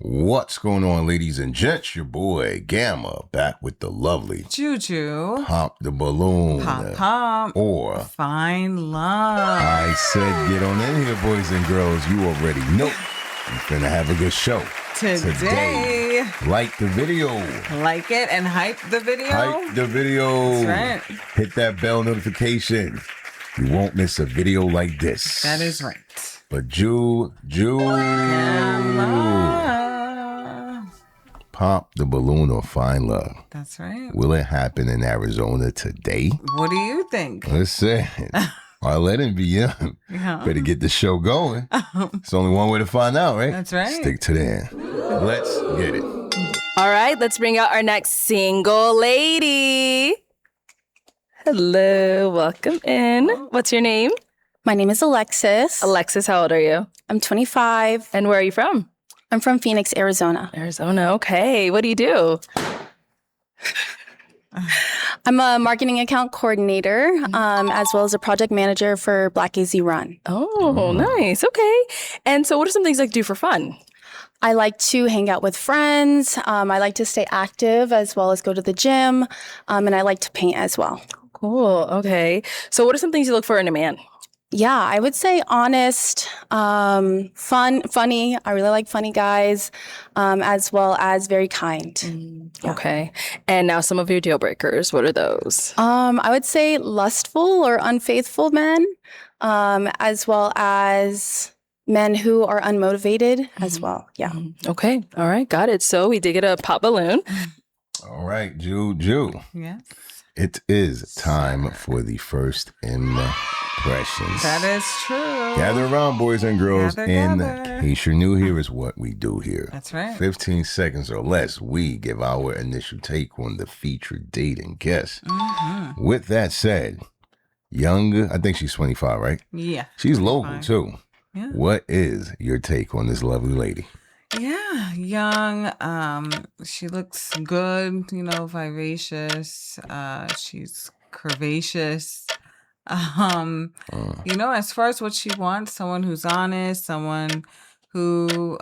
What's going on, ladies and gents? Your boy Gamma back with the lovely Juju. Pop the balloon. Pop. Or Find love. I said get on in here, boys and girls. You already know. We're finna have a good show. Today. Like the video. Like it and hype the video. Hype the video. That's right. Hit that bell notification. You won't miss a video like this. That is right. But Pop the balloon or find love. That's right. Will it happen in Arizona today? What do you think? Listen, Arlette and BM better get the show going. It's only one way to find out, right? That's right. Stick to the end. Let's get it. All right, let's bring out our next single lady. Hello, welcome in. What's your name? My name is Alexis. Alexis, how old are you? I'm 25. And where are you from? I'm from Phoenix, Arizona. Arizona, okay. What do you do? I'm a marketing account coordinator, as well as a project manager for Black AZ Run. Oh, nice. Okay. And so what are some things you like to do for fun? I like to hang out with friends. I like to stay active as well as go to the gym. And I like to paint as well. Cool. Okay. So what are some things you look for in a man? Yeah, I would say honest, funny. I really like funny guys, as well as very kind. Yeah. Okay. And now some of your deal breakers, what are those? I would say lustful or unfaithful men, as well as men who are unmotivated as well. Yeah. Okay. All right. Got it. So we did get a pop balloon. All right, Juju. Yes. It is time for the first impressions. That is true. Gather around, boys and girls. Gather. In case you're new here, is what we do here. That's right. 15 seconds or less, we give our initial take on the featured date and guest. With that said, young, I think she's 25, right? Yeah. She's 25. local, too. Yeah. What is your take on this lovely lady? Yeah, young. She looks good, vivacious. She's curvaceous. As far as what she wants, someone who's honest, someone who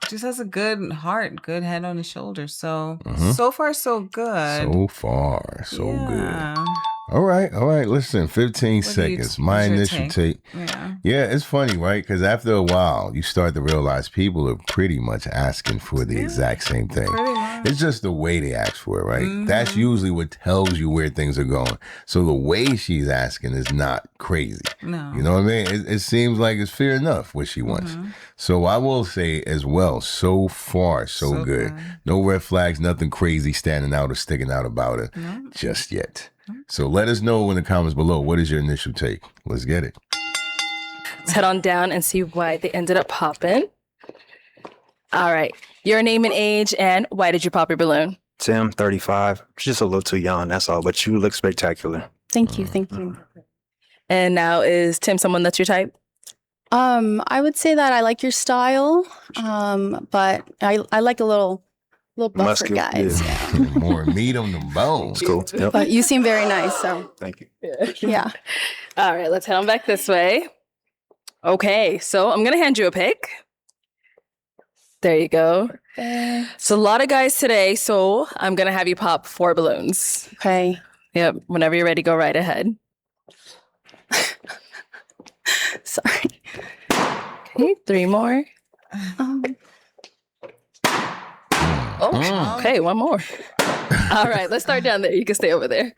just has a good heart, good head on his shoulders. So, so far, so good. So far, so Yeah. good. All right. Listen, 15 seconds. My initial take. Yeah, it's funny, right? Because after a while, you start to realize people are pretty much asking for the exact same thing. Pretty much. It's just the way they ask for it, right? That's usually what tells you where things are going. So the way she's asking is not crazy. No. You know what I mean? It seems like it's fair enough what she wants. So I will say as well, so far, so good. No red flags, nothing crazy standing out or sticking out about her just yet. So let us know in the comments below, what is your initial take? Let's get it. Let's head on down and see why they ended up popping. All right. Your name and age, and why did you pop your balloon? Tim, 35. Just a little too young, that's all. But you look spectacular. Thank you. And now, is Tim someone that's your type? I would say that I like your style, but I like a little buffer Muscular, guys. yeah. More meat on the bones. Cool. Yep. But you seem very nice, so Thank you. yeah. All right, let's head on back this way. Okay, so I'm going to hand you a pick. There you go. So a lot of guys today, so I'm going to have you pop 4 balloons. Okay. Yep, whenever you're ready, go right ahead. Sorry. Okay, 3 more. Mm. Okay, 1 more. All right, let's start down there. You can stay over there.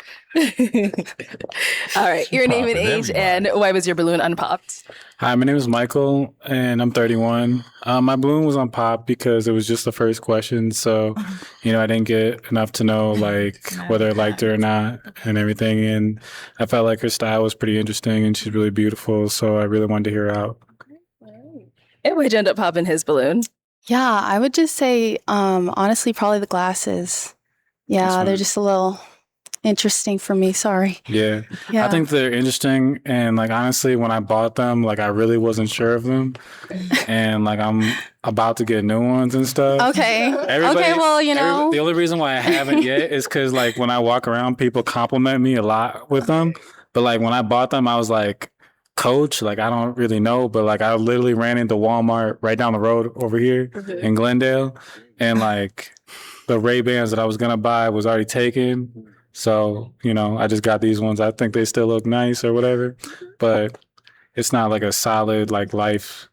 All right, your name and age, and why was your balloon unpopped? Hi, my name is Michael, and I'm 31. My balloon was unpopped because it was just the first question, so I didn't get enough to know whether I liked her or not and everything. And I felt like her style was pretty interesting, and she's really beautiful, so I really wanted to hear her out. And why'd you end up popping his balloon? Yeah, I would just say, honestly, probably the glasses. Yeah, they're just a little interesting for me. Sorry. Yeah. I think they're interesting. And honestly, when I bought them, I really wasn't sure of them. And I'm about to get new ones and stuff. Okay. Well, the only reason why I haven't yet is because when I walk around, people compliment me a lot with them. But when I bought them, I was coach, like I don't really know, but like I literally ran into Walmart right down the road over here in Glendale, and like the Ray-Bans that I was gonna buy was already taken. So, you know, I just got these ones. I think they still look nice or whatever, but it's not like a solid like life,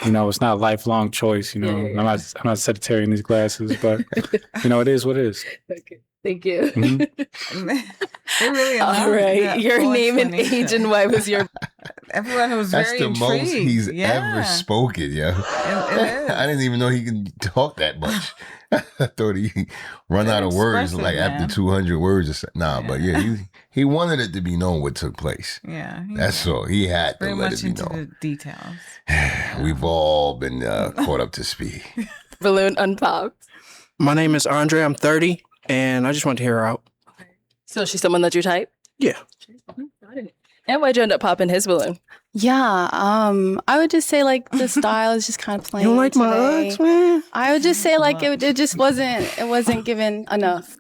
you know, it's not a lifelong choice, you know. I'm not sedentary in these glasses, but you know, it is what it is. Okay. Thank you. They really All right. Your name and age and why was your... Everyone was That's very the intrigued. most he's ever spoken, yo. I didn't even know he can talk that much. I thought he run out of words like after 200 words or something. Nah, but yeah, he wanted it to be known what took place. Yeah. That's all. He had to let it be known. The details. We've all been caught up to speed. Balloon unpopped. My name is Andre. I'm 30, and I just want to hear her out. So she's someone that you type? Yeah. And why'd you end up popping his balloon? Yeah, I would just say like the style is just kind of plain. You don't like my today. ex, man? I would just say like it just wasn't given enough.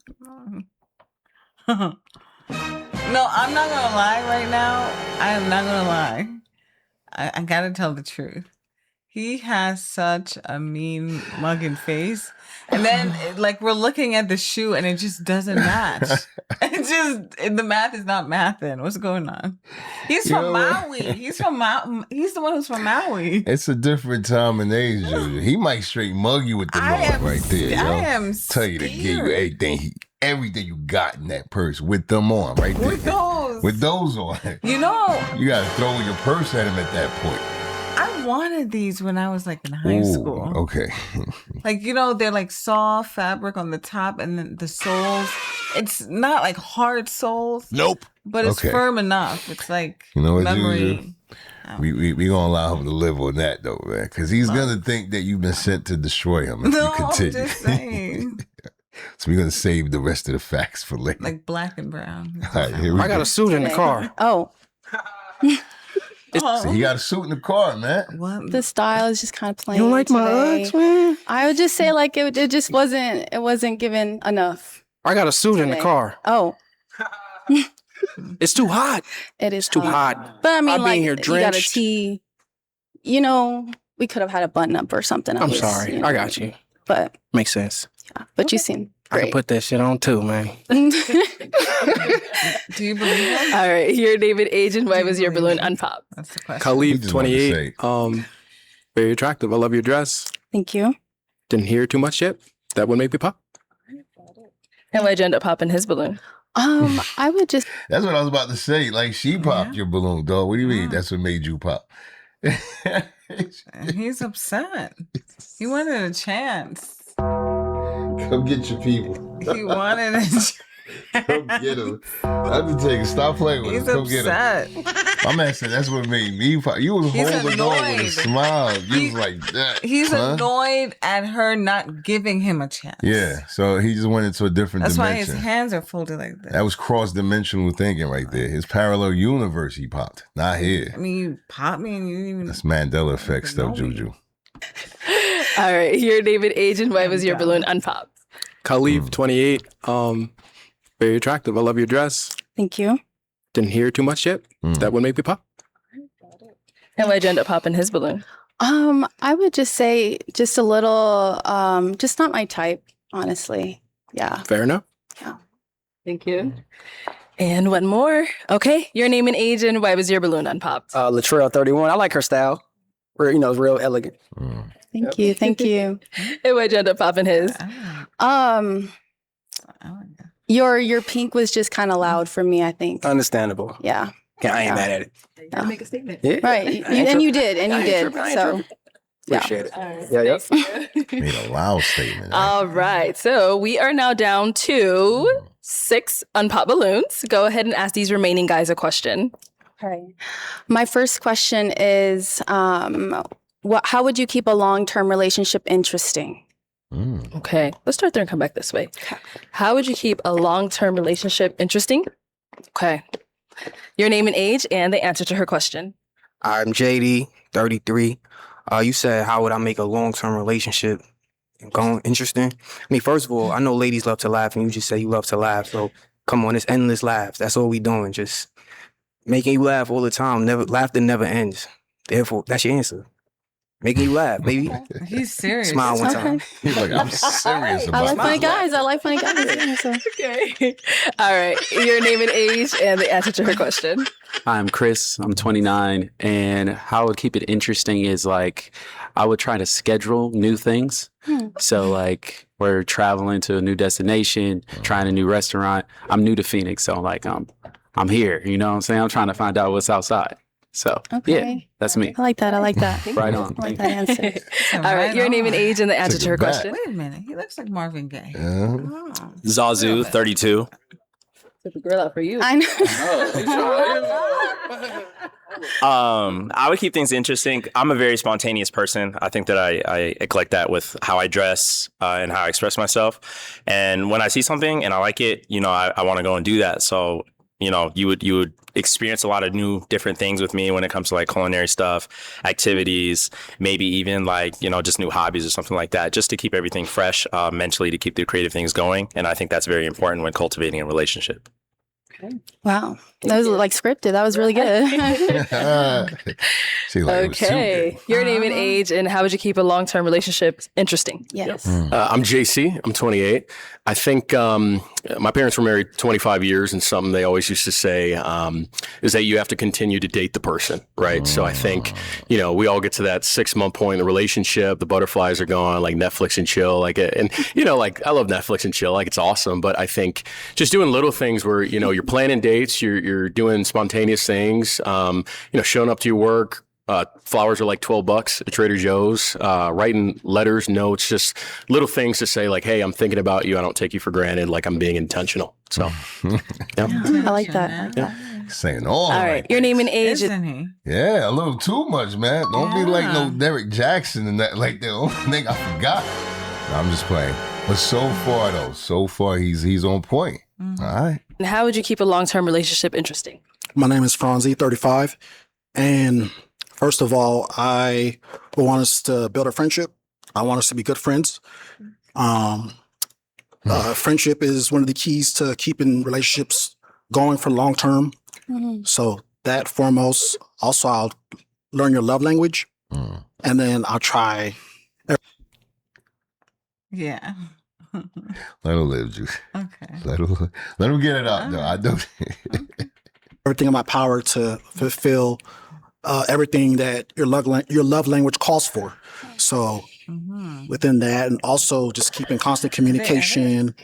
No, I'm not gonna lie right now. I am not gonna lie. I gotta tell the truth. He has such a mean mugging face. And then like we're looking at the shoe and it just doesn't match. The math is not mathing. What's going on? He's from Maui. He's the one who's from Maui. It's a different time and age, Juju. He might straight mug you with the mug right there, yo. I am tell you to give you everything you got in that purse with them on right there. With those on. You know. You gotta throw your purse at him at that point. I wanted these when I was like in high school. Okay. Like, you know, they're like soft fabric on the top and then the soles. It's not like hard soles. Nope. But it's firm enough. It's like memory. We gonna allow him to live on that though, man. Because he's gonna think that you've been sent to destroy him if you continue. I'm just saying. So we're gonna save the rest of the facts for later. Like black and brown. All right, here we go. I got a suit in the car. Oh. So he got a suit in the car, man. What? The style is just kind of plain. You don't like my ex, man? I would just say like it just wasn't given enough. I got a suit in the car. Oh. It's too hot. It is too hot. But I mean, I'll be like, in here you got a drenched. tee. You know, we could have had a button up or something. I'm sorry. You know, I got you. But makes sense. Yeah, but you seem I can great. put that shit on too, man. Do you believe him? All right. Your name and age and why was your balloon unpopped? That's the question. Khalid, 28. Very attractive. I love your dress. Thank you. Didn't hear too much yet. That would make me pop. And why'd you end up popping his balloon? I would just. That's what I was about to say. Like, she popped your balloon, dog. What do you mean? That's what made you pop. He's upset. He wanted a chance. Come get your people. He wanted a chance. Come get him. Undertaker, stop playing with He's him. Come get upset. him. My man said that's what made me pop. You was holding on with a smile. You was like that. He's annoyed at her not giving him a chance. Yeah, so he just went into a different That's dimension. why his hands are folded like this. That was cross-dimensional thinking right there. His parallel universe he popped, not here. I mean, you popped me and you didn't even... That's Mandela effect stuff, Juju. All right. Your name and age and why was your balloon unpopped? Khalid, 28. Very attractive. I love your dress. Thank you. Didn't hear too much yet. That would make me pop. And why'd you end up popping his balloon? I would just say just a little, just not my type, honestly. Yeah. Fair enough. Yeah. Thank you. And one more. Okay. Your name and age and why was your balloon unpopped? Latrell, 31. I like her style. It's real elegant. Thank you. Thank you. And why'd you end up popping his? Your pink was just kind of loud for me, I think. Understandable. Yeah. I ain't mad at it. You gotta make a statement. Yeah. Right. You did. So, Appreciate it. Yeah. Made a loud statement. All right. So we are now down to 6 unpopped balloons. Go ahead and ask these remaining guys a question. All right. My first question is, how would you keep a long-term relationship interesting? Okay. Let's start there and come back this way. How would you keep a long-term relationship interesting? Okay. Your name and age and the answer to her question. I'm JD, 33. You said, how would I make a long-term relationship going interesting? I mean, first of all, I know ladies love to laugh, and you just say you love to laugh. So come on, it's endless laughs. That's all we doing. Just Making you laugh all the time. Laughter never ends. Therefore, that's your answer. Making you laugh, baby. He's serious. Smile one time. He's like, I'm serious I about like funny this. guys. I like funny guys. Yeah, so. Okay. All right. Your name and age and the answer to her question. I'm Chris. I'm 29. And how I would keep it interesting is like I would try to schedule new things. So like we're traveling to a new destination, trying a new restaurant. I'm new to Phoenix, so like I'm here. You know what I'm saying? I'm trying to find out what's outside. So yeah, that's me. I like that. I like that. Right on. I like that answer. All right. Your name and age and the answer to her back. question. Wait a minute. He looks like Marvin Gaye. Zazu, 32. Took the girl out for you. I know. I would keep things interesting. I'm a very spontaneous person. I think that I collect that with how I dress and how I express myself. And when I see something and I like it, you know, I want to go and do that. So, you know, you would experience a lot of new different things with me when it comes to like culinary stuff, activities, maybe even like, you know, just new hobbies or something like that, just to keep everything fresh mentally, to keep the creative things going. And I think that's very important when cultivating a relationship. Wow. That was like scripted. That was really good. She like, it was too Okay. good. Your name and age and how would you keep a long-term relationship interesting? Yes. I'm JC. I'm 28. I think my parents were married 25 years, and something they always used to say is that you have to continue to date the person, right? So I think, you know, we all get to that 6-month point in the relationship. The butterflies are gone, like Netflix and chill. Like, and, you know, like I love Netflix and chill. Like, it's awesome. But I think just doing little things where, you know, you're planning dates, you're doing spontaneous things, you know, showing up to your work. Flowers are like $12 at Trader Joe's, writing letters, notes, just little things to say like, hey, I'm thinking about you. I don't take you for granted. Like I'm being intentional. So yeah. I like that. Saying all All right. like Your that. name and age. Isn't he? Yeah, a little too much, man. Don't be like no Derek Jackson and that, like the only thing I forgot. No, I'm just playing. But so far he's on point. All right. And how would you keep a long-term relationship interesting? My name is Franzi, 35. And first of all, I want us to build a friendship. I want us to be good friends. Friendship is one of the keys to keeping relationships going for long term. So that foremost. Also, I'll learn your love language. And then I'll try. Yeah. Let him live, Juice. Okay. Let him get it out. No, I don't. Everything in my power to fulfill everything that your love language calls for. So within that, and also just keeping constant communication,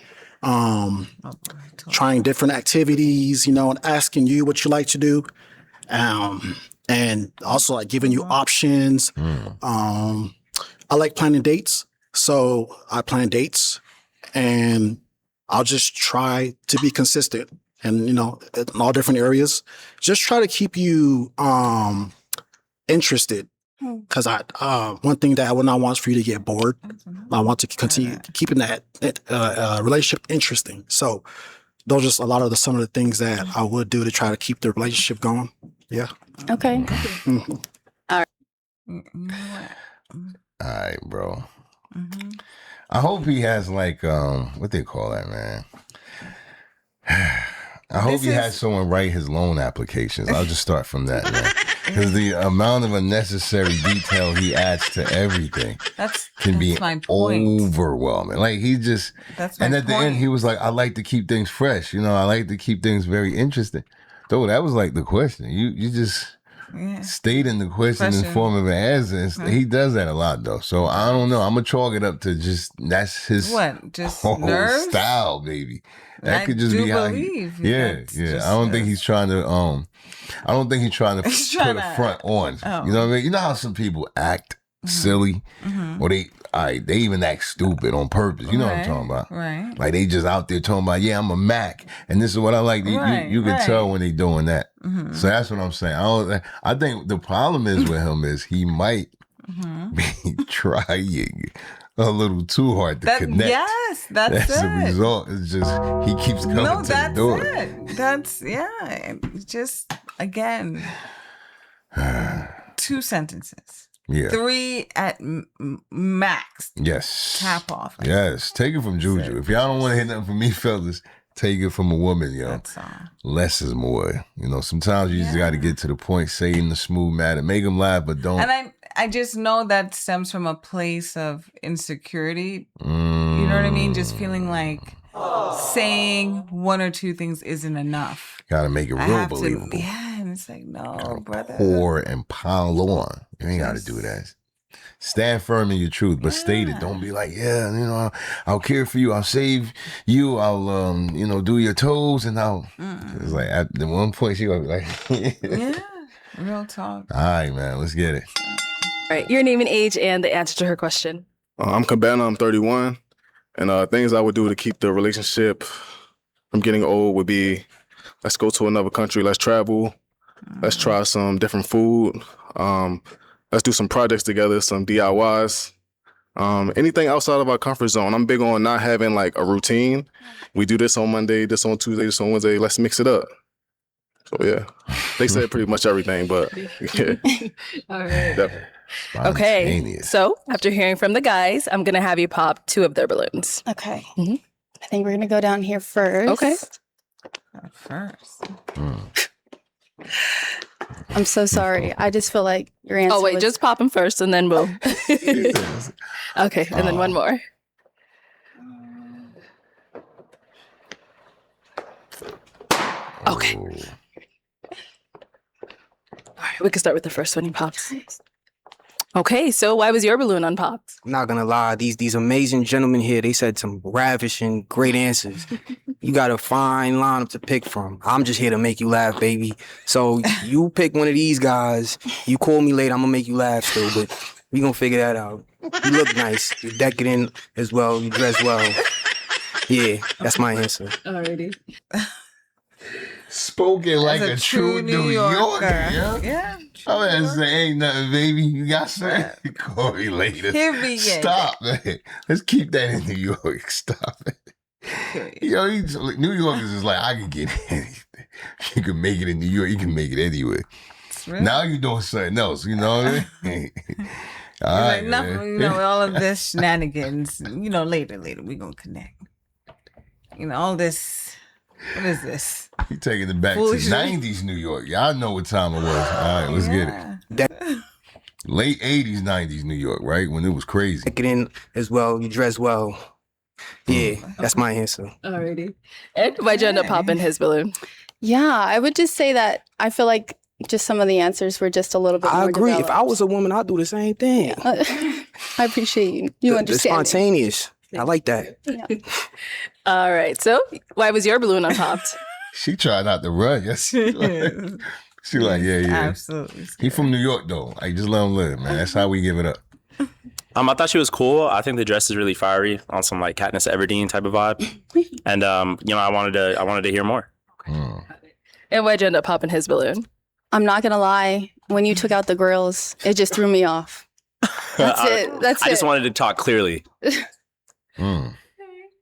trying different activities, you know, and asking you what you like to do, and also like giving you options. I like planning dates, so I plan dates, and I'll just try to be consistent. And, you know, in all different areas, just try to keep you interested. Because one thing that I would not want is for you to get bored. I want to continue keeping that relationship interesting. So those are just a lot of some of the things that I would do to try to keep the relationship going. Yeah. Okay. All right. All right, bro. I hope he has like what they call that, man. I hope he has someone write his loan applications. I'll just start from that, man. Because the amount of unnecessary detail he adds to everything can be overwhelming. Like he just, and at the end he was like, I like to keep things fresh. You know, I like to keep things very interesting. Though that was like the question. You just stayed in the question in form of an answer. He does that a lot though. So I don't know. I'm gonna chalk it up to just that's his whole nerves? style, baby. That I could just do be how believe yeah. I don't think he's trying to I don't think he's trying to put a front on. You know what I mean? You know how some people act silly? Or they even act stupid on purpose. You know what I'm talking about? Right. Like they just out there talking about, yeah, I'm a Mac and this is what I like. You can tell when they doing that. So that's what I'm saying. I think the problem is with him is he might be trying a little too hard to connect. Yes, that's the result. It's just he keeps coming to the door. That's just again 2 sentences. Yeah. 3 at max. Yes. Tap off. Yes. Take it from Juju. If y'all don't want to hear nothing from me, fellas, take it from a woman, yo. That's all. Less is more. You know, sometimes you just got to get to the point, say in the smooth manner, make them laugh, but don't. And I just know that stems from a place of insecurity. You know what I mean? Just feeling like saying one or two things isn't enough. Got to make it real believable. And it's like, no, brother. Pour and pile on. You ain't got to do that. Stand firm in your truth, but state it. Don't be like, yeah, you know, I'll care for you. I'll save you. I'll, you know, do your toes, and I'll. It's like at the one point she gonna be like, yeah, real talk. All right, man, let's get it. All right, your name and age and the answer to her question. I'm Cabana. I'm 31, and things I would do to keep the relationship from getting old would be, let's go to another country. Let's travel. Let's try some different food. Let's do some projects together, some DIYs. Anything outside of our comfort zone. I'm big on not having like a routine. We do this on Monday, this on Tuesday, this on Wednesday. Let's mix it up. So yeah, they said pretty much everything, but yeah. All right. Definitely. Okay. So after hearing from the guys, I'm going to have you pop 2 of their balloons. Okay. I think we're going to go down here first. Okay. First. I'm so sorry. I just feel like your answer Oh, wait, was... just pop them first and then we'll... Okay, and then one more. Okay. All right, we can start with the first one you popped. Okay, so why was your balloon unpopped? I'm not gonna lie, these amazing gentlemen here, they said some ravishing, great answers. You got a fine lineup to pick from. I'm just here to make you laugh, baby. So you pick one of these guys. You call me later, I'm gonna make you laugh still, but we gonna figure that out. You look nice. You're decadent as well. You dress well. Yeah, that's my answer. Alriady. Spoken like a true New Yorker. Yeah. I'm gonna say, ain't nothing, baby. You got something? Call me later. Stop, man. Let's keep that in New York. Stop it. You know, New Yorkers is like, I can get anything. You can make it in New York. You can make it anywhere. Really? Now you're doing something else. You know what I mean? All right, like, you know, all of this shenanigans. You know, later, we gonna connect. You know, all this. What is this? You taking it back to 90s New York. Y'all know what time it was. All right, let's get it. Late 80s, 90s New York, right? When it was crazy. Get in as well. You dress well. Yeah, that's my answer. Alrighty. And why'd you end up popping his balloon? Yeah, I would just say that I feel like just some of the answers were just a little bit more agree. developed. If I was a woman, I'd do the same thing. I appreciate you. You understand. It's spontaneous. I like that. Yeah. All right. So why was your balloon unpopped? She tried not to run. Yes. She like, yeah. Absolutely. He from New York, though. Like, just let him live, man. That's how we give it up. I thought she was cool. I think the dress is really fiery on some like Katniss Everdeen type of vibe. And you know, I wanted to hear more. And why'd you end up popping his balloon? I'm not gonna lie. When you took out the grills, it just threw me off. That's it. I just wanted to talk clearly.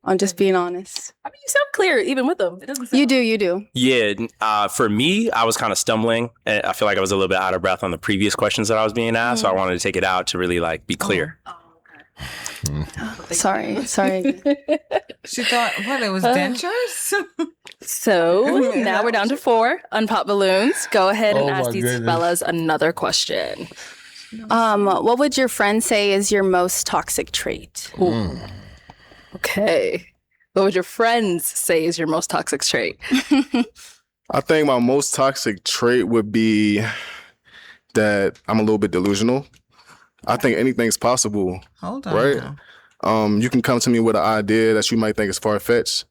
I'm just being honest. I mean, you sound clear even with them. It doesn't sound... You do. Yeah. For me, I was kind of stumbling. And I feel like I was a little bit out of breath on the previous questions that I was being asked. So I wanted to take it out to really like be clear. Sorry. She thought, what, it was dentures? So now we're down to 4 unpopped balloons. Go ahead and ask these fellas another question. What would your friend say is your most toxic trait? Okay. What would your friends say is your most toxic trait? I think my most toxic trait would be that I'm a little bit delusional. I think anything's possible. Hold on. Right? You can come to me with an idea that you might think is far-fetched.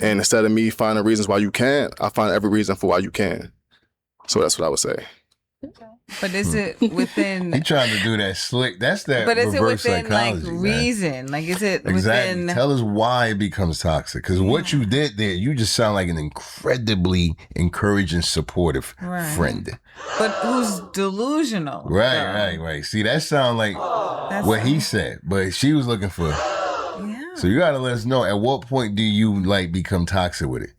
And instead of me finding reasons why you can't, I find every reason for why you can. So that's what I would say. But is it within? He trying to do that slick. That's that. But is it reverse within psychology, like reason? Like, is it exactly? within? Tell us why it becomes toxic. Because what you did there, you just sound like an incredibly encouraging, supportive friend. But who's delusional? Right. See, that sound like what he said. But she was looking for. Yeah. So you gotta let us know, at what point do you like become toxic with it?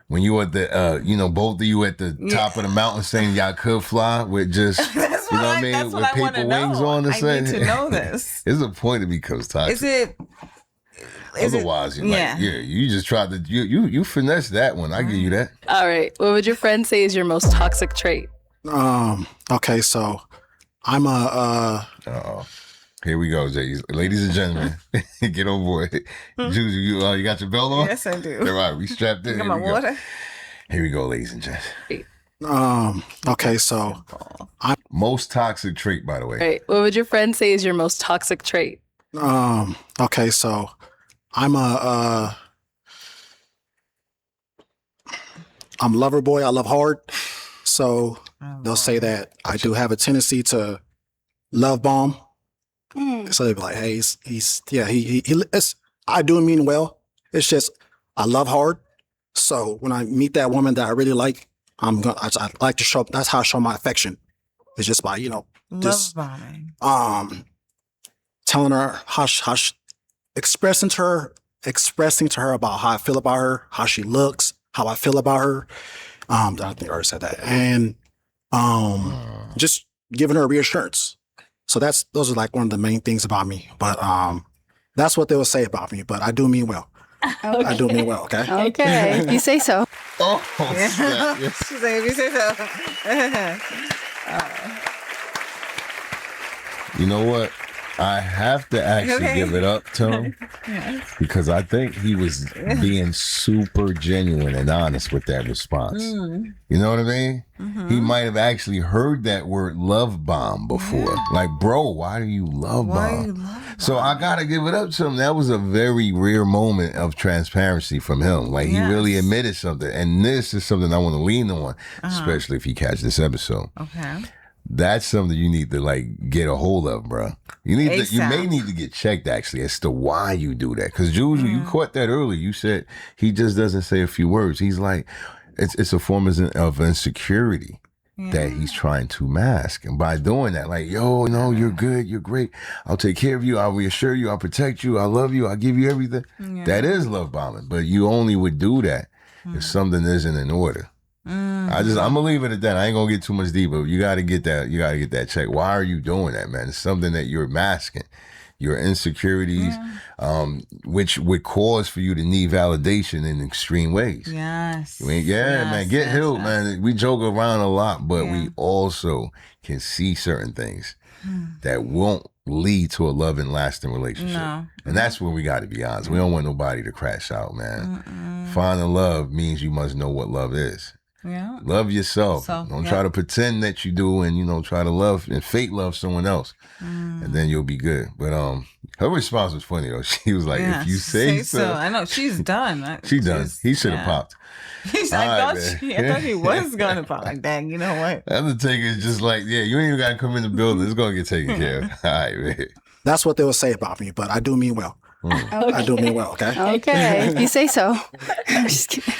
When you at the, both of you at the top of the mountain saying y'all could fly with just, you know what I mean, with paper wings on or something. I need to know this. There's a point it becomes toxic. Otherwise, you just tried to you finesse that one. I give you that. All right. What would your friend say is your most toxic trait? Okay, so I'm a Here we go, Jay. Ladies and gentlemen, get on board. Juju, you got your belt on? Yes, I do. All right, we strapped in. Got my water. Here we go, ladies and gentlemen. Okay, so most toxic trait, by the way. Right. What would your friend say is your most toxic trait? Okay, so I'm a I'm a lover boy. I love hard. So they'll say that I do have a tendency to love bomb. So they'll be like, hey, I do mean well. It's just I love hard. So when I meet that woman that I really like, I like to show. That's how I show my affection. It's just by Love bombing. Telling her expressing to her about how I feel about her, how she looks, how I feel about her. I think I already said that, and just giving her reassurance. So those are like one of the main things about me. But that's what they will say about me. But I do mean well. Okay. I do mean well. Okay. Okay, if you say so. Oh, snap. Yes. She's like, if you say so. You know what? I have to actually give it up to him because I think he was being super genuine and honest with that response. You know what I mean? He might have actually heard that word love bomb before. Like, bro, why do you love bomb? So I got to give it up to him. That was a very rare moment of transparency from him. Like, he really admitted something. And this is something I want to lean on, especially if you catch this episode. Okay. That's something you need to get a hold of, bro. You may need to get checked actually as to why you do that. Because Juju, you caught that early. You said he just doesn't say a few words. He's like, it's a form of insecurity that he's trying to mask. And by doing that, like, yo, no, you're good, you're great. I'll take care of you. I'll reassure you. I'll protect you. I love you. I'll give you everything. That is love bombing. But you only would do that if something isn't in order. I'm gonna leave it at that. I ain't gonna get too much deeper. You gotta get that check. Why are you doing that, man? It's something that you're masking. Your insecurities, which would cause for you to need validation in extreme ways. Yes. Man, get healed, man. We joke around a lot, but we also can see certain things that won't lead to a love and lasting relationship. No. And that's where we got to be honest. We don't want nobody to crash out, man. Finding love means you must know what love is. Yeah. Love yourself. Don't try to pretend that you do and, try to love and fake love someone else. And then you'll be good. But her response was funny, though. She was like, if you say so. I know. She's done. She's done. He should have popped. I thought he was going to pop. Like, dang, you know what? Undertaker is just like, you ain't even got to come in the building. It's going to get taken care of. All right, man. That's what they will say about me, but I do mean well. I do mean well, okay? Okay, if you say so. I'm just kidding.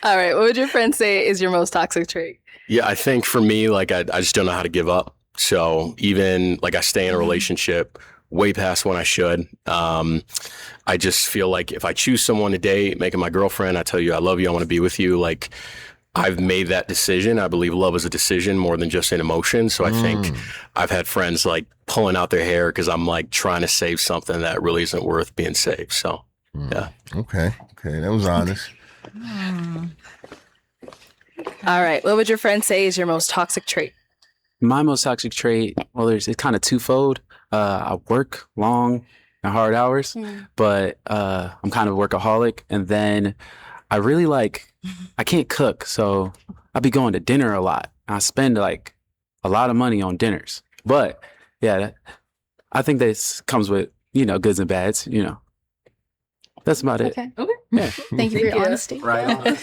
All right, what would your friend say is your most toxic trait? Yeah, I think for me, I just don't know how to give up. So even I stay in a relationship way past when I should. I just feel like if I choose someone to date, make it my girlfriend, I tell you I love you, I want to be with you, I've made that decision. I believe love is a decision more than just an emotion. So I think I've had friends pulling out their hair because I'm trying to save something that really isn't worth being saved. So, yeah. Okay. That was honest. All right. What would your friend say is your most toxic trait? My most toxic trait, it's kind of twofold. I work long and hard hours, but I'm kind of a workaholic. And then I really I can't cook. So I be going to dinner a lot. I spend a lot of money on dinners. But yeah, I think this comes with, goods and bads, That's about it. Okay. Yeah. Thank you for your honesty. Right on.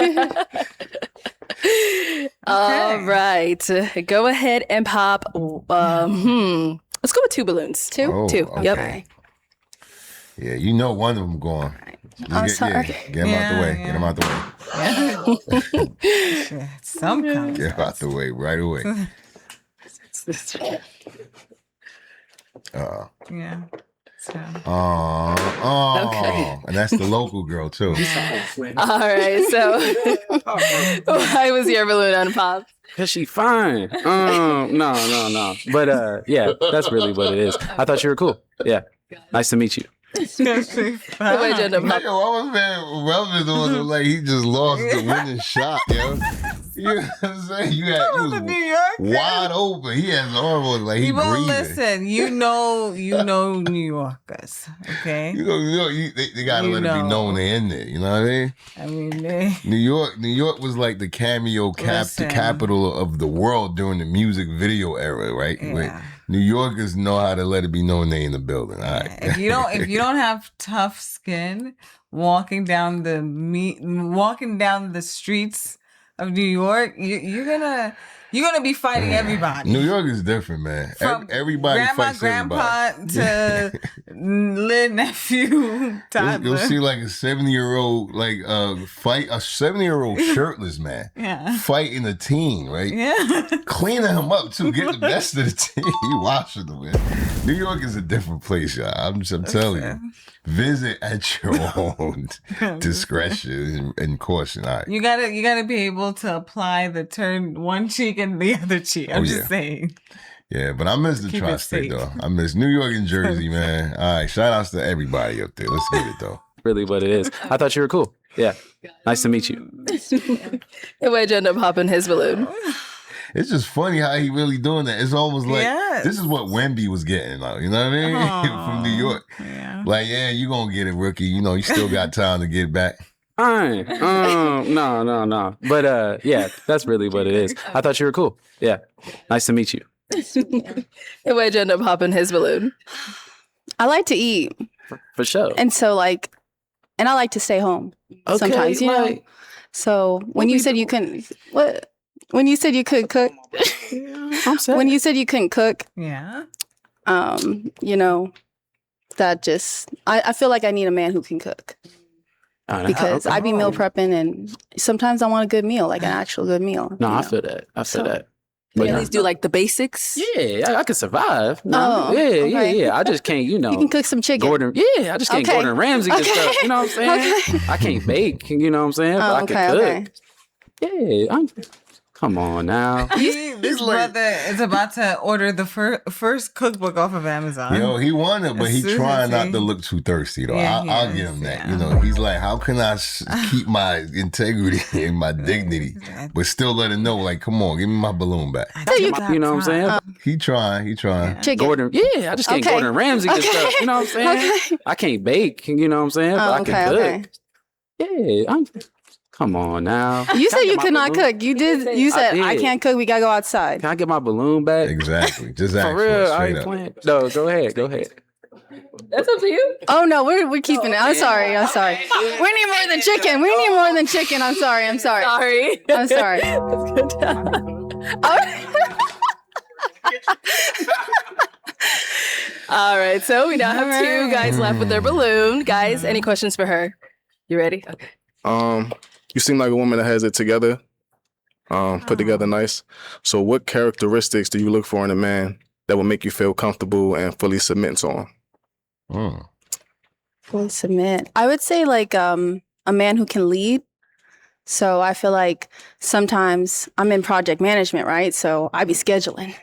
All right. Go ahead and pop. Let's go with 2 balloons. 2? Oh, 2. okay. Yep. Yeah, one of them going. Sorry. Get him out the way. Get him out the way. Some kind. Get him out the way right away. Yeah. So. Okay. And that's the local girl too. All right. So why was your balloon unpopped? Because she fine. No. But yeah, that's really what it is. I thought you were cool. Yeah. Nice to meet you. Why'd you end up Yo, I was man relevant on him like he just lost the winning shot, yo. You know what I'm saying? You was New York wide open. He has arms like he breathing. Listen, you know New Yorkers, okay? They gotta let it be known they're in there. You know what I mean? I mean, New York was like the the capital of the world during the music video era, right? Yeah. New Yorkers know how to let it be known they in the building. All right. If you don't have tough skin, walking down the streets of New York, you're gonna be fighting everybody. New York is different, man. Everybody fights grandpa everybody. to little nephew, toddler. You'll see like a 70-year-old fight a 70-year-old shirtless man fighting a teen, right? Yeah, cleaning him up too, get the best of the team. He washing them, man. New York is a different place, y'all. I'm telling you. Visit at your own discretion and caution. All right. You gotta be able to apply the turn one cheek and the other cheek. I'm just saying. Yeah, but I miss the tri-state though. I miss New York and Jersey, man. All right, shout outs to everybody up there. Let's get it though. Really what it is. I thought you were cool. Yeah. Nice to meet you. Why'd you end up popping his balloon? It's just funny how he really doing that. It's almost like this is what Wemby was getting, like, you know what I mean? From New York. Yeah. Like, yeah, you gonna get it, rookie. You know, you still got time to get back. No. But yeah, that's really what it is. I thought you were cool. Yeah. Nice to meet you. Why'd you end up popping his balloon? I like to eat. For sure. And so and I like to stay home sometimes, you know? So when you said you couldn't, when you said you couldn't cook, when you said you couldn't cook, you know, that just, I feel like I need a man who can cook. Because I be meal prepping and sometimes I want a good meal, like an actual good meal. No, I feel that. But you at least do like the basics? Yeah, I can survive. No, yeah. I just can't, you know. You can cook some chicken. I just can't Gordon Ramsay and stuff. You know what I'm saying? I can't bake, you know what I'm saying? But I can cook. Yeah, come on now. This brother is about to order the first cookbook off of Amazon. Yo, he wanted, but he trying not to look too thirsty, though. I'll give him that. You know, he's like, how can I keep my integrity and my dignity, but still let him know, like, come on, give me my balloon back. You know what I'm saying? He trying. Chicken. Gordon, I just can't Gordon Ramsay and stuff. You know what I'm saying? I can't bake, you know what I'm saying? But I can cook. Yeah, come on now. You said you could not cook. You did. You said I can't cook. We gotta go outside. Can I get my balloon back? Exactly. Just ask for real. I ain't up. playing. No, go ahead. That's up to you. Oh no, we're keeping it. I'm sorry. We need more than chicken. I'm sorry. I'm sorry. That's good. All right. So we now have two guys left with their balloon. Guys, any questions for her? You ready? Okay. You seem like a woman that has it together, put together nice. So what characteristics do you look for in a man that will make you feel comfortable and fully submit to him? Fully submit. I would say like a man who can lead. So I feel like sometimes I'm in project management, right? So I be scheduling.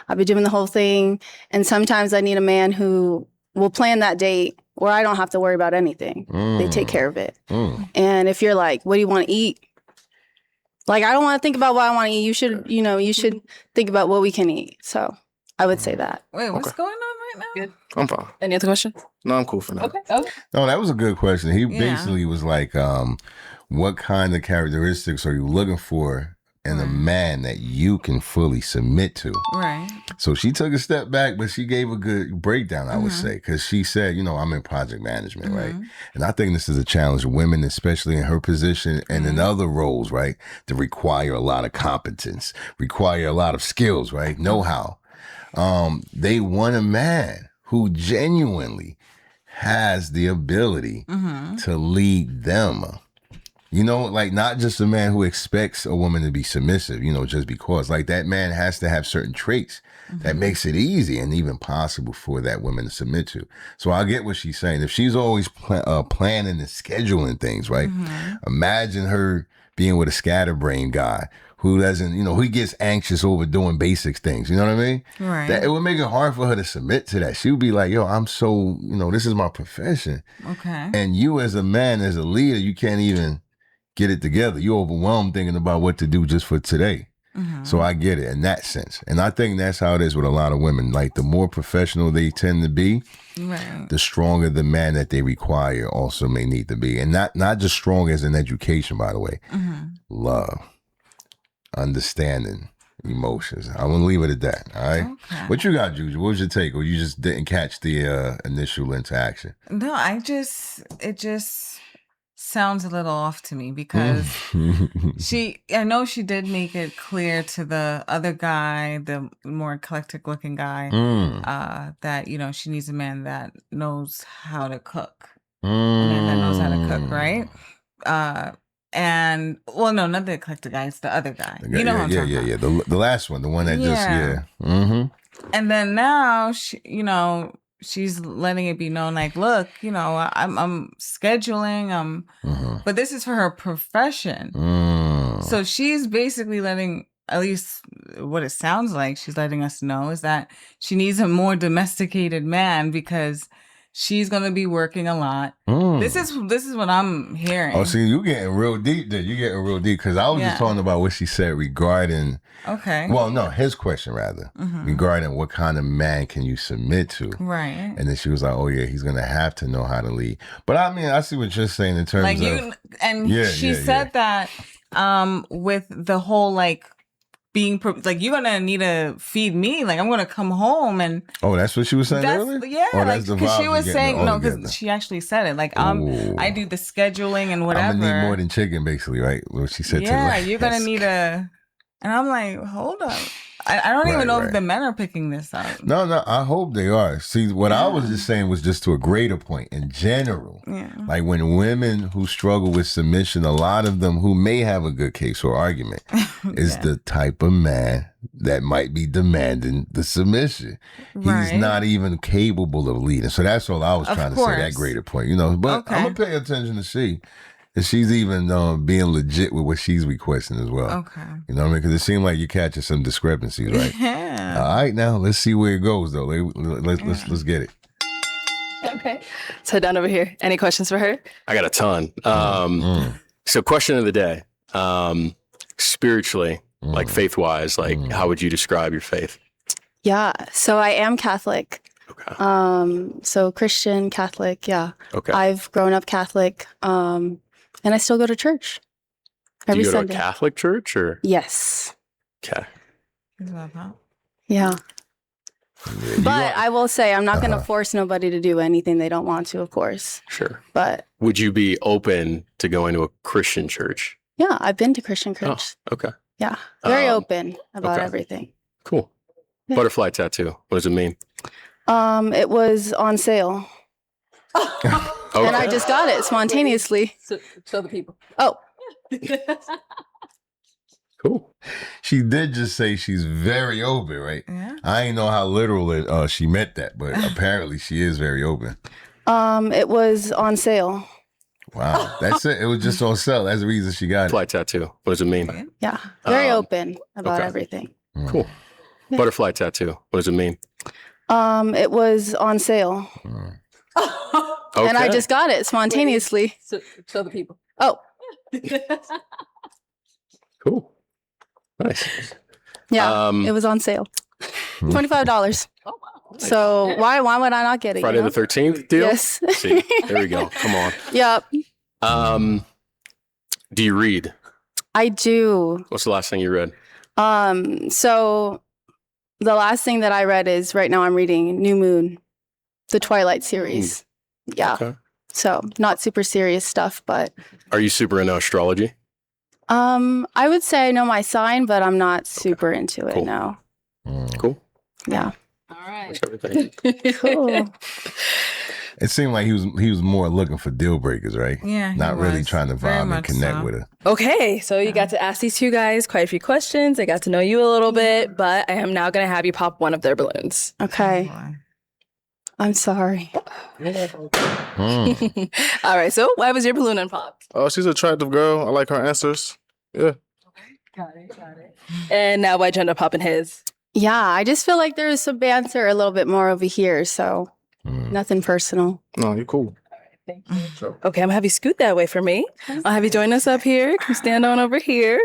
I be doing the whole thing. And sometimes I need a man who will plan that date where I don't have to worry about anything. They take care of it. And if you're like, what do you want to eat? Like, I don't want to think about what I want to eat. You should think about what we can eat. So I would say that. Wait, what's going on right now? Good. I'm fine. Any other questions? No, I'm cool for now. Okay. No, that was a good question. He basically was like, what kind of characteristics are you looking for in a man that you can fully submit to? Right. So she took a step back, but she gave a good breakdown, I would say, because she said, I'm in project management, right? And I think this is a challenge of women, especially in her position and in other roles, right? To require a lot of competence, require a lot of skills, right? Know-how. They want a man who genuinely has the ability to lead them. Like not just a man who expects a woman to be submissive, just because. Like that man has to have certain traits that makes it easy and even possible for that woman to submit to. So I get what she's saying. If she's always planning and scheduling things, right? Imagine her being with a scatterbrain guy who doesn't, who gets anxious over doing basic things. You know what I mean? Right. That it would make it hard for her to submit to that. She would be like, yo, I'm so, this is my profession. Okay. And you as a man, as a leader, you can't even get it together. You're overwhelmed thinking about what to do just for today. So I get it in that sense. And I think that's how it is with a lot of women. Like the more professional they tend to be, the stronger the man that they require also may need to be. And not just strong as in education, by the way. Love, understanding, emotions. I'm going to leave it at that. All right. Okay. What you got, Juju? What was your take? Or you just didn't catch the initial interaction? No, it just sounds a little off to me because I know she did make it clear to the other guy, the more eclectic looking guy, that, she needs a man that knows how to cook. A man that knows how to cook, right? And, well, no, not the eclectic guy, it's the other guy. You know what I'm talking about. The last one, the one that And then now, she's letting it be known, like, look, I'm scheduling, but this is for her profession. So she's basically letting, at least what it sounds like, she's letting us know is that she needs a more domesticated man because she's gonna be working a lot. This is what I'm hearing. Oh, see, you getting real deep there. You're getting real deep because I was just talking about what she said regarding. Okay. Well, no, his question rather regarding what kind of man can you submit to, right? And then she was like, "Oh yeah, he's gonna have to know how to lead." But I mean, I see what you're saying in terms like of. She said that with the whole like being like you're gonna need to feed me, like I'm gonna come home and that's what she was saying earlier. Because she was saying because she actually said it like I do the scheduling and whatever. I'm gonna need more than chicken, basically, right? What she said. You're gonna need and I'm like, hold up. I don't even know if the men are picking this up. No, I hope they are. See, what I was just saying was just to a greater point in general. Yeah. Like when women who struggle with submission, a lot of them who may have a good case or argument is the type of man that might be demanding the submission. He's not even capable of leading. So that's all I was trying to say, that greater point. But I'm going to pay attention to see. And she's even being legit with what she's requesting as well. Okay. You know what I mean? Because it seemed like you're catching some discrepancies, right? Yeah. All right, now let's see where it goes, though. Let's get it. Okay. So down over here. Any questions for her? I got a ton. So question of the day. Spiritually, like faith-wise, like how would you describe your faith? Yeah. So I am Catholic. Okay. So Christian, Catholic, yeah. Okay. I've grown up Catholic. And I still go to church every Sunday. Do you go to a Catholic church or? Yes. Okay. Yeah. But I will say I'm not going to force nobody to do anything they don't want to, of course. Sure. But would you be open to going to a Christian church? Yeah, I've been to Christian church. Oh, okay. Yeah. Very open about everything. Cool. Yeah. Butterfly tattoo. What does it mean? It was on sale. And I just got it spontaneously. So show the people. Oh. Cool. She did just say she's very open, right? Yeah. I ain't know how literal she meant that, but apparently she is very open. It was on sale. Wow. That's it. It was just on sale. That's the reason she got it. Butterfly tattoo. What does it mean? Yeah. Very open about everything. Cool. Yeah. Butterfly tattoo. What does it mean? It was on sale. And I just got it spontaneously. So show the people. Oh. Cool. Nice. Yeah, it was on sale. $25. Oh, wow. Nice. So why would I not get it? Friday the 13th deal? Yes. See, there we go. Come on. Yep. Do you read? I do. What's the last thing you read? So the last thing that I read is right now I'm reading New Moon, the Twilight series. Yeah. Okay. So not super serious stuff, but. Are you super into astrology? I would say I know my sign, but I'm not super into it now. Cool. Yeah. All right. Cool. It seemed like he was more looking for deal breakers, right? Yeah. Not really trying to vibe and connect with her. Okay, so you got to ask these two guys quite a few questions. I got to know you a little bit, but I am now going to have you pop one of their balloons. Okay. I'm sorry. All right, so why was your balloon unpopped? Oh, she's an attractive girl. I like her answers. Yeah. Got it. And now why gender pop in his? Yeah, I just feel like there's some banter a little bit more over here. So nothing personal. No, you're cool. Thank you. Okay, I'm gonna have you scoot that way for me. I'll have you join us up here. Come stand on over here.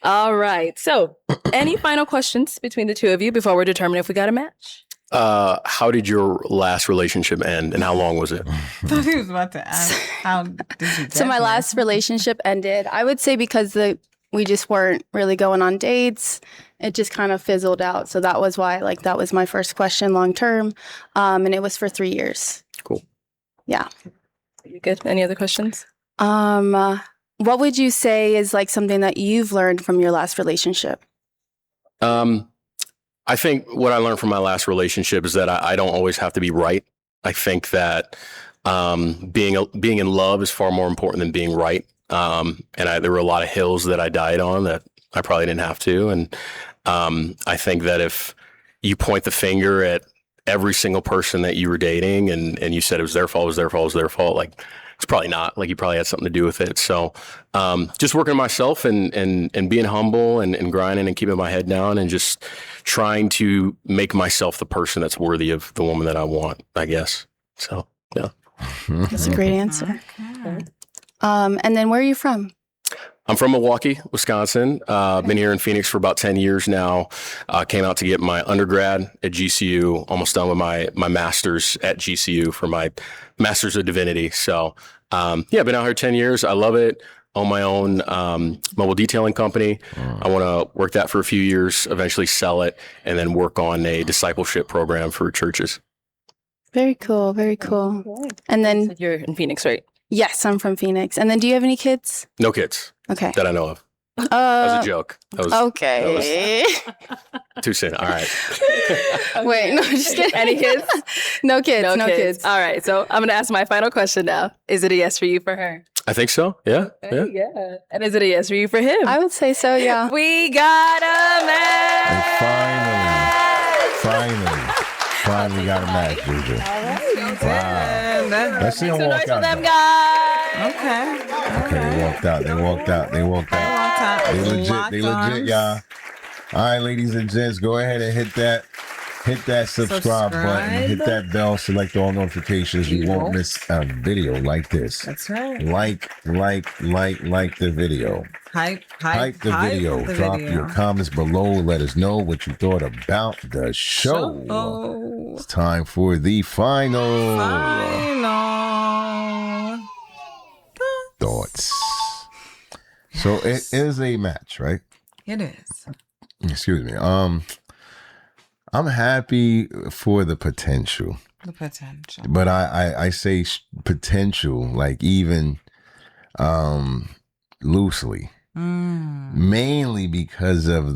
All right. So, any final questions between the two of you before we determine if we got a match? How did your last relationship end, and how long was it? I thought he was about to ask, how did you So my last relationship ended, I would say because we just weren't really going on dates. It just kind of fizzled out. So that was why, like, that was my first question long term. And it was for 3 years. Cool. Yeah. You good? Any other questions? What would you say is like something that you've learned from your last relationship? I think what I learned from my last relationship is that I don't always have to be right. I think that being in love is far more important than being right. And there were a lot of hills that I died on that I probably didn't have to. And I think that if you point the finger at every single person that you were dating and you said it was their fault, like it's probably not. Like you probably had something to do with it. So just working on myself and being humble and grinding and keeping my head down and just trying to make myself the person that's worthy of the woman that I want, I guess. So, yeah. That's a great answer. Okay. And then where are you from? I'm from Milwaukee, Wisconsin. Been here in Phoenix for about 10 years now. Came out to get my undergrad at GCU, almost done with my master's at GCU for my master's of divinity. So, been out here 10 years. I love it. Own my own mobile detailing company. I want to work that for a few years, eventually sell it, and then work on a discipleship program for churches. Very cool. Very cool. And then you're in Phoenix, right? Yes, I'm from Phoenix. And then do you have any kids? No kids. Okay. That I know of. That was a joke. Okay. That was too soon. All right. Wait, no, just kidding. Any kids? No kids. All right. So I'm going to ask my final question now. Is it a yes for you for her? I think so. Yeah. Okay, yeah. And is it a yes for you for him? I would say so, yeah. We got a match. Finally got a match, Juju. All right. Wow. Let's see them walk out. Them guys. Okay. Okay, they walked out. They legit, y'all. All right, ladies and gents, go ahead and hit that subscribe button, hit that bell, select all notifications. You won't miss a video like this. That's right. Like the video. Hype the video. Drop your comments below. Let us know what you thought about the show. It's time for the final thoughts. So it is a match, right? It is. Excuse me. I'm happy for the potential. But I say potential, like even loosely. Mainly because of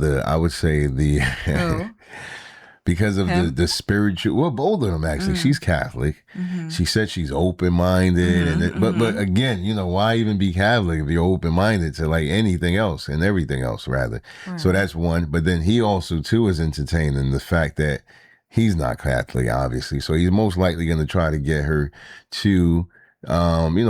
because of the spiritual, well, both of them actually. She's Catholic. She said she's open-minded, but again, why even be Catholic if you're open-minded to like anything else and everything else rather. So that's one. But then he also too is entertaining the fact that he's not Catholic, obviously. So he's most likely going to try to get her to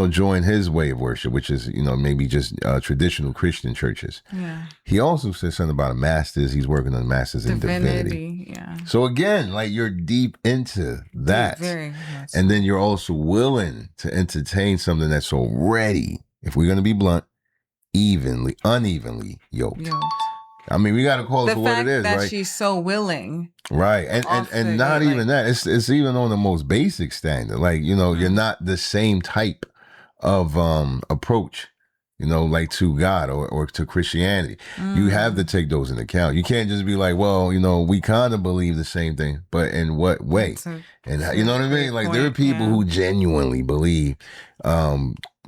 join his way of worship, which is, maybe just traditional Christian churches. Yeah. He also said something about a master's. He's working on a master's in divinity. Yeah. So again, like you're deep into that. Very much. And then you're also willing to entertain something that's already, if we're going to be blunt, unevenly yoked. I mean, we got to call it for what it is, that right? She's so willing. Right. And not even that. It's even on the most basic standard. Like, you're not the same type of approach, like to God or to Christianity. You have to take those into account. You can't just be like, well, we kind of believe the same thing, but in what way? And you know what I mean? Like there are people who genuinely believe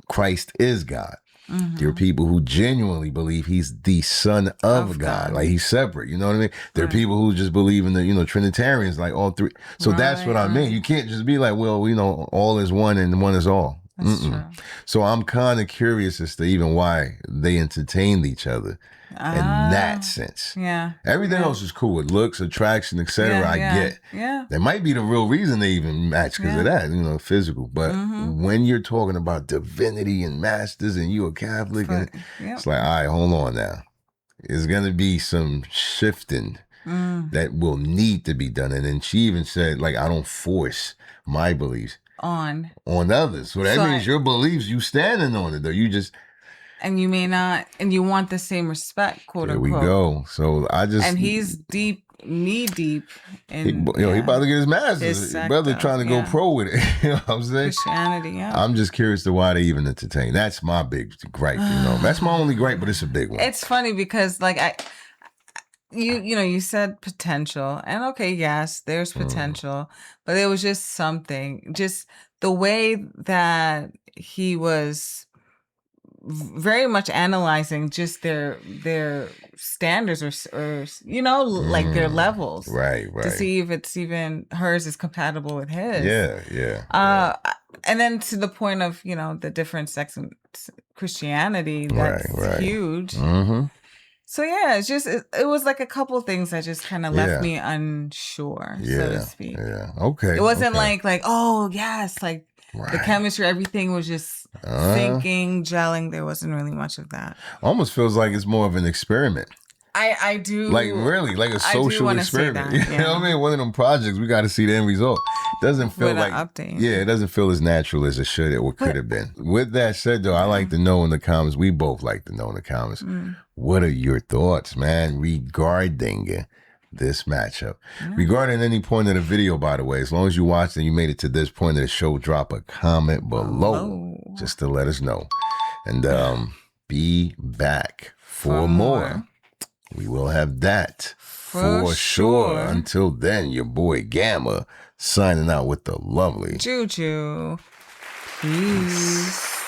Christ is God. There are people who genuinely believe he's the son of God. Like he's separate. You know what I mean? There are people who just believe in the, Trinitarians, like all three. So that's what I mean. You can't just be like, well, all is one and one is all. So I'm kind of curious as to even why they entertained each other in that sense. Yeah. Everything else is cool. With looks, attraction, etc. I get. Yeah. That might be the real reason they even match because of that, physical. But when you're talking about divinity and masters and you a Catholic, and it's like, all right, hold on now. It's going to be some shifting that will need to be done. And then she even said, like, I don't force my beliefs on others. So that means your beliefs, you standing on it, though. You just... And you may not, and you want the same respect, quote There unquote. we go. So I just... And he's knee deep in... he about to get his master's. His brother trying to go pro with it. You know what I'm saying? Christianity, yeah. I'm just curious to why they even entertain. That's my big gripe, you know. That's my only gripe, but it's a big one. It's funny because, like, you said potential, and okay, yes, there's potential, but there was just something, just the way that he was very much analyzing just their standards or like their levels, right, to see if it's even hers is compatible with his. Yeah. And then to the point of the different sects in Christianity, that's huge. Mm-hmm. So yeah, it's just it was like a couple things that just kind of left me unsure, so to speak. Yeah. Okay. It wasn't like oh yes, like the chemistry, everything was just thinking, gelling. There wasn't really much of that. Almost feels like it's more of an experiment. I do, like really like a social experiment. That, you know what I mean? One of them projects, we got to see the end result. Doesn't feel like update. Yeah, it doesn't feel as natural as it should or could have been. With that said, though, I like to know in the comments. We both like to know in the comments. What are your thoughts, man, regarding this matchup? Regarding any point of the video, by the way, as long as you watched and you made it to this point of the show, drop a comment below just to let us know. And be back for more. We will have that for sure. Until then, your boy Gamma signing out with the lovely Juju. Peace.